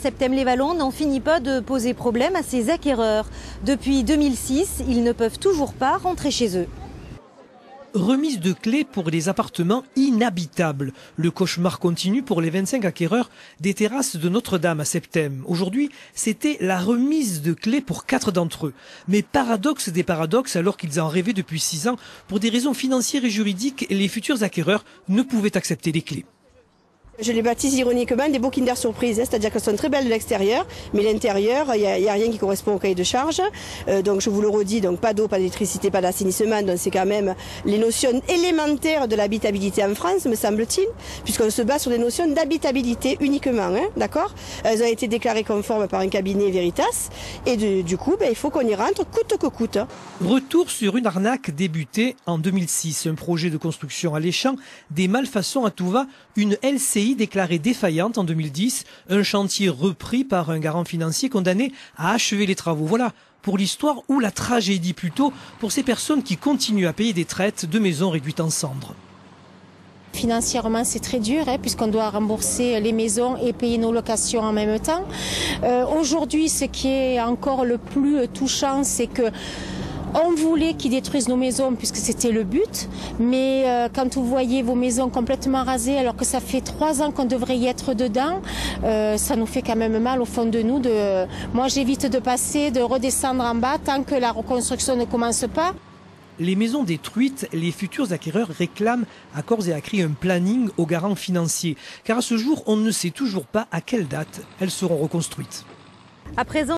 Septem-les-Vallons n'en finit pas de poser problème à ses acquéreurs. Depuis 2006, ils ne peuvent toujours pas rentrer chez eux. Remise de clés pour des appartements inhabitables. Le cauchemar continue pour les 25 acquéreurs des terrasses de Notre-Dame à Septem. Aujourd'hui, c'était la remise de clés pour 4 d'entre eux. Mais paradoxe des paradoxes, alors qu'ils en rêvaient depuis 6 ans, pour des raisons financières et juridiques, les futurs acquéreurs ne pouvaient accepter les clés. Je les baptise ironiquement des beaux Kinder surprise, c'est-à-dire qu'elles sont très belles de l'extérieur, mais l'intérieur, il n'y a rien qui correspond au cahier de charge. Donc je vous le redis, donc pas d'eau, pas d'électricité, pas d'assainissement, donc c'est quand même les notions élémentaires de l'habitabilité en France, me semble-t-il, puisqu'on se base sur des notions d'habitabilité uniquement, hein, d'accord? Elles ont été déclarées conformes par un cabinet Veritas, et du coup, il faut qu'on y rentre coûte que coûte. Retour sur une arnaque débutée en 2006, un projet de construction alléchant, des malfaçons à tout va, une LCI déclarée défaillante en 2010, un chantier repris par un garant financier condamné à achever les travaux. Voilà pour l'histoire, ou la tragédie plutôt, pour ces personnes qui continuent à payer des traites de maisons réduites en cendres. Financièrement, c'est très dur, puisqu'on doit rembourser les maisons et payer nos locations en même temps. Aujourd'hui, ce qui est encore le plus touchant, c'est que on voulait qu'ils détruisent nos maisons puisque c'était le but, mais quand vous voyez vos maisons complètement rasées alors que ça fait 3 ans qu'on devrait y être dedans, ça nous fait quand même mal au fond de nous. Moi j'évite de passer, de redescendre en bas tant que la reconstruction ne commence pas. Les maisons détruites, les futurs acquéreurs réclament à corps et à cri un planning aux garants financiers. Car à ce jour, on ne sait toujours pas à quelle date elles seront reconstruites. À présent,